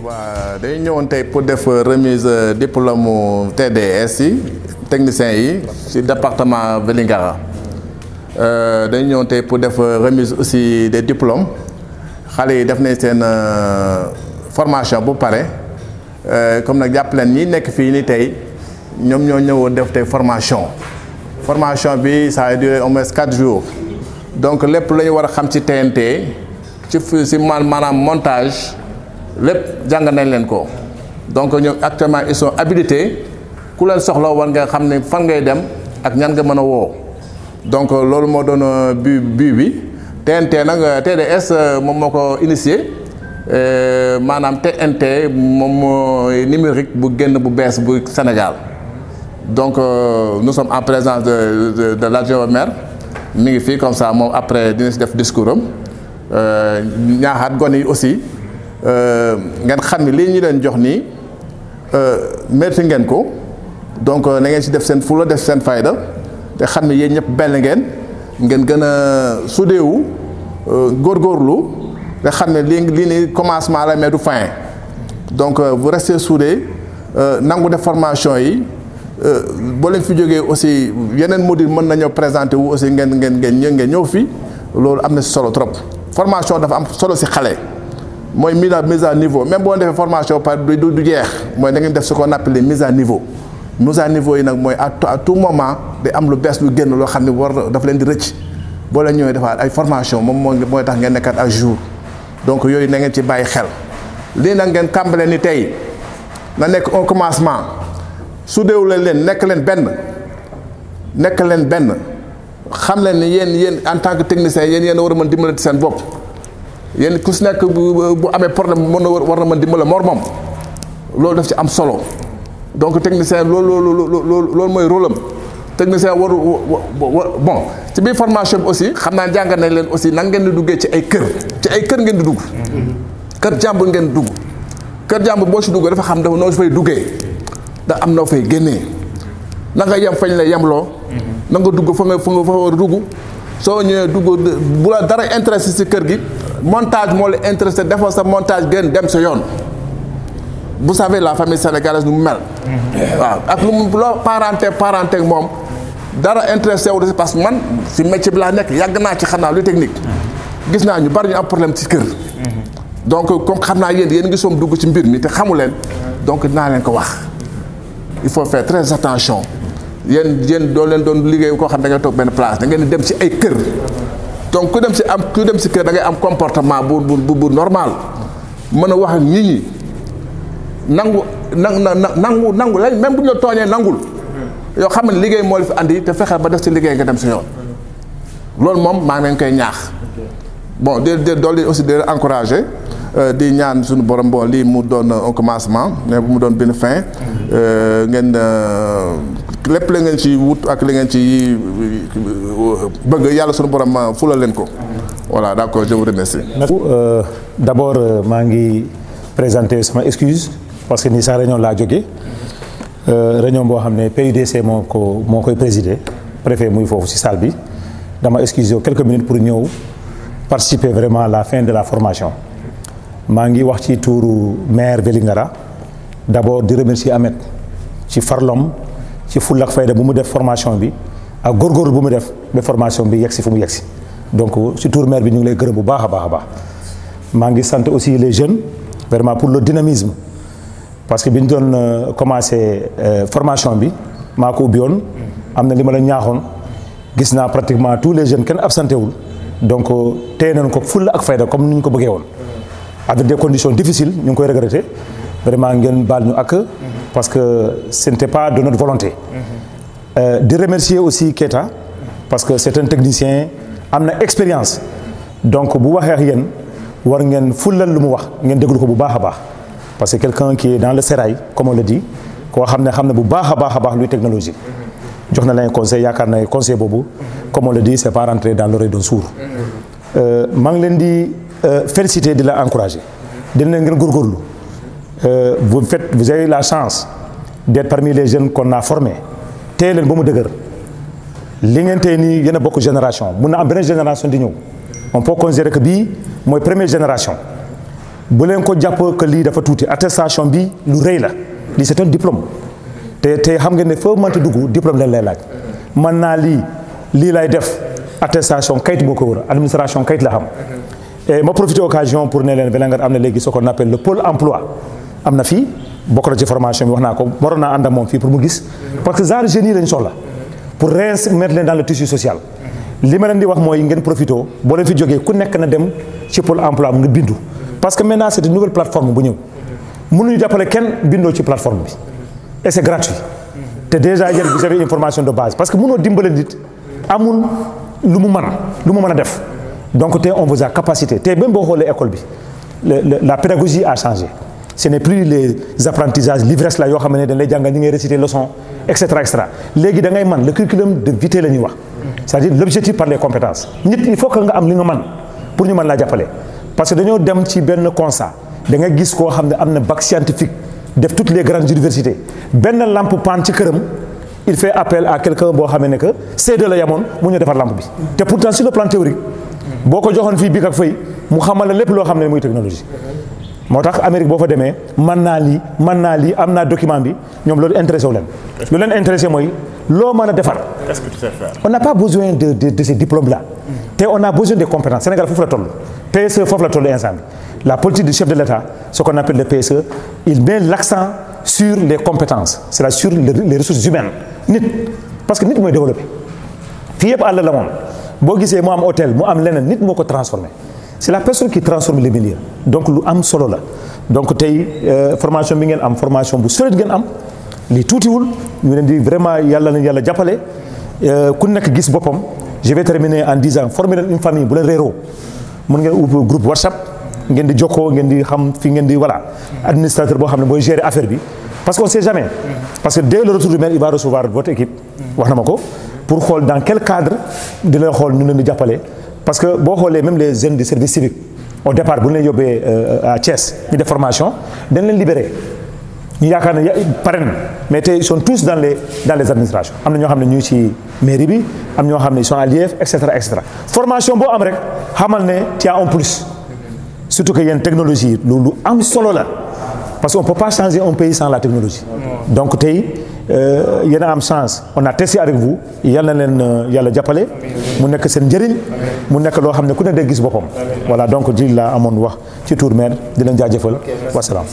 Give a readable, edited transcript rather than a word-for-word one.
waaw dañu ñëwoon tey pour def remise diplôme TDS yi techniciens yi ci département Vélingara dañu ñëwoon tey pour def remise aussi des diplômes xale yi def nañ seen formation bu pare comme nag jàpp leen ñi nekk fii ni tey ñoom ñoo ñëwoon def tey formation bi ça a duré au moins 4 jours donc lépp la ñu war a xam ci TNT ci maanaam montage lépp jàng nañ leen ko donc ñoom actuellement ils sont habilités ku leen soxla war nga xam ne fan ngay dem ak ñan nga mën a woo donc loolu moo doon but bi TNT nag TDS moom moo ko initié maanaam TNT moom mooy numérique bu génn bu bees bu Sénégal donc nous sommes en présence de l'adjoint au maire mi ngi fii comme ça moom après dina si def discours am ñaaxaat gone yi aussi ngeen xam ni lii ñu leen jox nii mérite ngeen ko donc na ngeen ci def seen fula def seen fayda te xam ni yéen ñëpp benn ngeen gën a sudeewu góorgóorlu te xam ne lii ni commencement la mais du fin donc vous restez soudés nangu def formation yi boo leen fi jógee aussi yeneen module mën nañoo présenter wu aussi ngeen ñëw fi loolu am na solo trop formation dafa am solo ci xale mooy mise à niveau même boo defee formation par du jeex mooy da ngeen def ce qu'on appelle mise à niveau yi nag mooy à tout moment day am lu bees lu génn loo xam ne dafa leen di rëcc boo leen ñëwee defaat ay formation moom mooy tax ngeen nekkat à jour donc yooyu na ngeen ci bàyyi xel lii nag ngeen tàmbale ni tey na nekk un commencement su deewule leen nekk leen benn xam leen ni yéen en tant que technicien yéen war a mën dimbali seen bopp yéen ku si nekk bu amee problème war na mën dimbali moromam loolu daf ci am solo donc technicien loolu mooy rôle am technicien bon ci biir formation bi aussi xam naa jàngal nañ leen aussi nan ngeen di duggee ci ay kër ngeen di dugg kër jàmbur ngeen di dugg kër jàmbur boo si duggee dafa xam dafa noo fay duggee da am noo fay génnee na nga yem fañ la yemloo na nga dugg fa war a dugg soo ñëwee dugg bu la dara intéressé si kër gi montage moo la intéressé defoo sa montage gën dem sa yoon vous savez la famille sénégalaise nu mu mel waaw ak lu mu loo parenté moom dara intéressé wu parce que man si métier bi laa nekk yàgg naa ci xam naa lu technique gis naa ñu bari ñu am problème ci kër donc comme xam naa yéen ngi soom dugg ci mbir mi te xamu leen donc dinaa leen ko wax il faut faire très attention yéen doo leen doon liggéey koo xam da ngay toog benn place da ngeen di dem ci ay kër donc ku dem ci kër da ngay am comportement bu normal mën a wax ak nit ñi nangu lañ même bu ñu la tooñee nangul yoo xam ne liggéey moo la fi andi te fexe ba def ci liggéey nga dem si yoon loolu moom maa ngi leen koy ñaax bon dool aussi di encourager di ñaan suñu borom bon lii mu doon un commencement mais bu mu doon benn fin ngeen lépp la ngeen ci wut ak li ngeen ci bëgg yàlla suñu borom fulal leen ko voilà d'accord je vous remercie. D'abord maa ngi présenter sama excuse parce que ni sa réunion laa jógee réunion boo xam ne PUDC moo koy présider préfet muy foofu ci salle bi dama excuse quelques minutes pour ñëw participer vraiment à la fin de la formation. maa ngi wax ci tuuru maire Vélingara d'abord di remercier Ahmed ci farlom ci fulla ak fayda bu mu def formation bi ak góorgóorlu bu mu def ba formation bi yegsi fu mu yegsi donc ci tuuru maire bi ñu ngi lay gërëm bu baax a baax maa ngi sant aussi les jeunes vraiment pour le dynamisme parce que bi ñu doon commencé formation bi maa ko ubbi woon am na li ma la ñaaxoon gis naa pratiquement tous les jeunes kenn absenté wul donc téye nañ ko fulla ak fayda comme ni ñu ko bëggee woon. avec des conditions difficiles ñu ngi koy regretter vraiment ngeen baal ñu ak parce que ce n'était pas de notre volonté. di remercier aussi Keita parce que c'est un technicien am na expérience donc bu waxee ak yéen war ngeen fulal lu mu wax ngeen déglu ko bu baax a baax parce que quelqu'un qui est dans le sérail comme on le dit koo xam ne bu baax a baax luy technologie jox na leen conseil yaakaar na conseil boobu comme on le dit c'est pas rentré dans l'oreille d'un sourd. maa ngi leen di féliciter di la encourager dina leen ngeen góorgóorlu vous avez la chance d'être parmi les jeunes qu'on a formés téye leen ba mu dëgër li ngeen tey nii yéen a bokk génération mun na am beneen génération di ñëw on peut considérer que bii mooy première génération bu leen ko jàpp que lii dafa tuuti attestation bi lu rëy la lii c'est un diplôme te xam ngeen ne foo mënti dugg diplôme leen lay laaj mën naa lii lay def attestation kayit boo ko wër administration kayit la xam et ma profité occasion pour ne leen Vélingara am na léegi ce qu'on appelle le pôle emploi am na fii bokk na ci formation bi wax naa ko waroon naa ànd ak moom fii pour mu gis parce que genre jeunes yi lañ soxla pour réinsérer leen dans le tissu social li ma leen di wax mooy ngeen profité boo leen fi jógee ku nekk na dem ci pôle emploi mu nga bindu parce que maintenant c'est une nouvelle plateforme bu ñëw mënuñu jàppale kenn bindoo ci plateforme bi et c'est gratuit te déjà yéen vous avez une information de base parce que mënoo dimbale nit amul lu mu mën a def donc te on vous a capacité te même boo xoolee école bi la pédagogie a changé ce n'est plus les apprentissages l'ivresse la yoo xam ne dañ lay jàngal ñi ngay réciter leçon et cetera léegi da ngay man le curriculum de vitae la ñuy wax c'est-à-dire l'objectif par les compétences nit il faut que nga am li nga man pour ñu mën laa jàppale parce que dañoo dem ci benn constat da nga gis koo xam ne am na bac scientifique def toutes les grandes universités benn lampe panne ci këram il fait appel à quelqu'un boo xam ne que C2 la yamoon mu ñu defar lampe bi te pourtant sur le plan théorique boo ko joxoon fii bi ak fay mu xamal la lépp loo xam ne muy technologie moo tax Amérique boo fa demee mën naa lii am naa document bi ñoom loolu intéressé wu leen lu leen intéressé mooy loo mën a defar. Qu'est-ce que tu sais faire? On n'a pas besoin de ces diplômes là te on a besoin des compétences Sénégal foofu la toll PSE foofu la toll instant bi la politique du chef de l'État ce qu'on appelle le PSE il met l'accent sur les compétences c'est-à-dire sur les ressources humaines nit parce que nit mooy développé fii yëpp àll la moom boo gisee mu am hôtel mu am leneen nit moo ko transformé c'est la personne qui transforme les milieux donc lu am solo la donc tey formation bi ngeen am formation bu solide ngeen am lii tuutiwul ñu leen di vraiment yàlla na yàlla jàppale ku nekk gis boppam je vais terminer en disant former leen une famille bu leen réeroo mën ngeen ubbi groupe WhatsApp ngeen di jokkoo ngeen di xam fi ngeen di voilà administrateur boo xam ne mooy gérer affaire bi parce qu'on sait jamais parce que dès le retour du maire il va recevoir votre équipe wax na ma ko pour xool dans quel cadre di leen xool ñu leen di jàppale parce que boo xoolee même les jeunes du service civique au départ bu ñu leen yóbbee à Thiès ñu def formation dañ leen libéré ñu yaakaar ne pare na mais tey ils sont tous dans les administrations am na ñoo xam ne ñu ngi ci mairie bi am ñoo xam ne ils sont à l'IEF et cetera formation boo am rek xamal ne tu as un plus surtout que yenn technologie lu am solo la parce qu'on peut pas changer un pays sans la technologie donc tey yéen a am chance on a testé avec vous yàlla na leen yàlla jàppale mu nekk seen njëriñ mu nekk loo xam ne ku ne day gis boppam voilà donc di la amoon wax ci tour maire di leen jaajëfal wasalaam